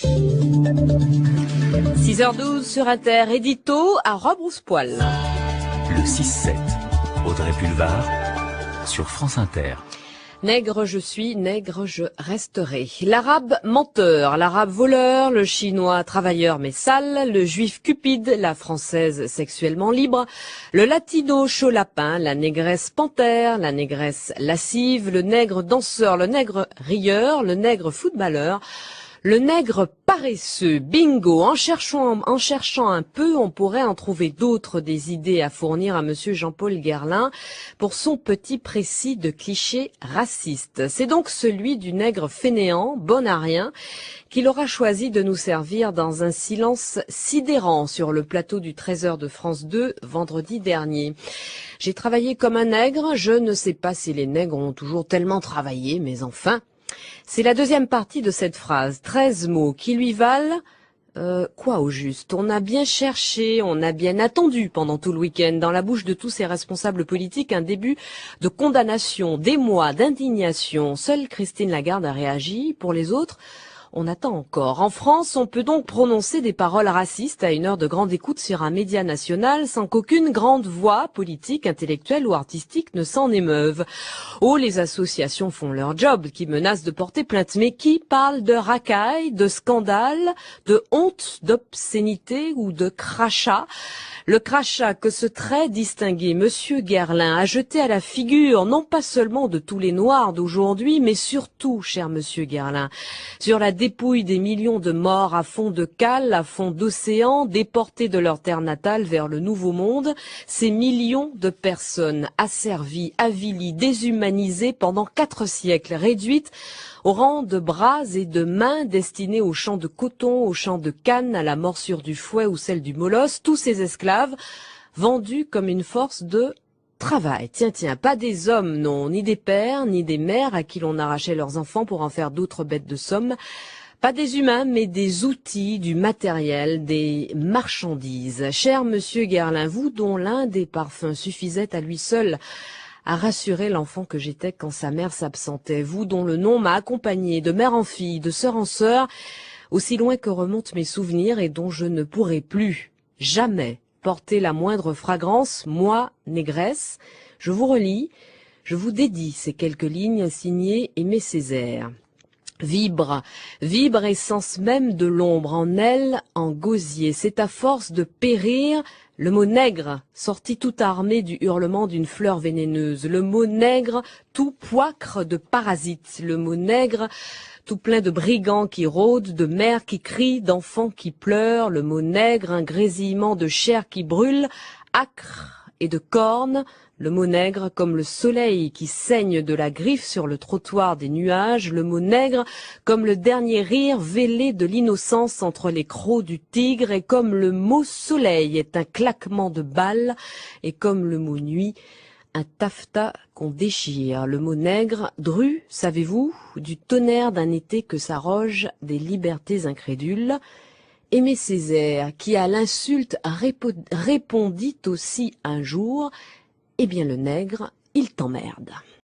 6h12 sur Inter, édito à Robrousse-Poil. Le 6-7, Audrey Pulvar, sur France Inter. Nègre je suis, nègre je resterai. L'arabe menteur, l'arabe voleur, le chinois travailleur mais sale, le juif cupide, la française sexuellement libre, le latino chaud lapin, la négresse panthère, la négresse lascive, le nègre danseur, le nègre rieur, le nègre footballeur, le nègre paresseux, bingo. En cherchant un peu, on pourrait en trouver d'autres des idées à fournir à monsieur Jean-Paul Guerlain pour son petit précis de clichés racistes. C'est donc celui du nègre fainéant, bon à rien, qu'il aura choisi de nous servir dans un silence sidérant sur le plateau du 13h de France 2 vendredi dernier. J'ai travaillé comme un nègre, je ne sais pas si les nègres ont toujours tellement travaillé, mais enfin... C'est la deuxième partie de cette phrase, 13 mots qui lui valent quoi au juste? On a bien cherché, on a bien attendu pendant tout le week-end dans la bouche de tous ces responsables politiques un début de condamnation, d'émoi, d'indignation. Seule Christine Lagarde a réagi. Pour les autres, on attend encore. En France, on peut donc prononcer des paroles racistes à une heure de grande écoute sur un média national sans qu'aucune grande voix politique, intellectuelle ou artistique ne s'en émeuve. Oh, les associations font leur job, qui menacent de porter plainte. Mais qui parle de racaille, de scandale, de honte, d'obscénité ou de crachat? Le crachat que ce très distingué monsieur Guerlain a jeté à la figure, non pas seulement de tous les noirs d'aujourd'hui, mais surtout, cher monsieur Guerlain, sur la dépouille des millions de morts à fond de cale, à fond d'océan, déportés de leur terre natale vers le nouveau monde, ces millions de personnes asservies, avilies, déshumanisées pendant 4 siècles, réduites au rang de bras et de mains destinés aux champs de coton, aux champs de canne, à la morsure du fouet ou celle du molosse, tous ces esclaves vendus comme une force de travail. Tiens, pas des hommes, non, ni des pères, ni des mères à qui l'on arrachait leurs enfants pour en faire d'autres bêtes de somme. Pas des humains, mais des outils, du matériel, des marchandises. Cher monsieur Guerlain, vous dont l'un des parfums suffisait à lui seul à rassurer l'enfant que j'étais quand sa mère s'absentait, vous dont le nom m'a accompagné de mère en fille, de sœur en sœur, aussi loin que remontent mes souvenirs et dont je ne pourrai plus, jamais, porter la moindre fragrance, moi, négresse, je vous relis, je vous dédie ces quelques lignes signées Aimé Césaire. Vibre, essence même de l'ombre, en elle, en gosier, c'est à force de périr, le mot nègre, sorti tout armé du hurlement d'une fleur vénéneuse, le mot nègre, tout poicre de parasites, le mot nègre, tout plein de brigands qui rôdent, de mères qui crient, d'enfants qui pleurent, le mot nègre, un grésillement de chair qui brûle, âcre et de cornes, le mot nègre comme le soleil qui saigne de la griffe sur le trottoir des nuages, le mot nègre comme le dernier rire vêlé de l'innocence entre les crocs du tigre, et comme le mot soleil est un claquement de balles, et comme le mot nuit, un taffetas qu'on déchire. Le mot nègre, dru, savez-vous, du tonnerre d'un été que s'arroge des libertés incrédules. Aimé Césaire, qui à l'insulte répondit aussi un jour, eh bien le nègre, il t'emmerde.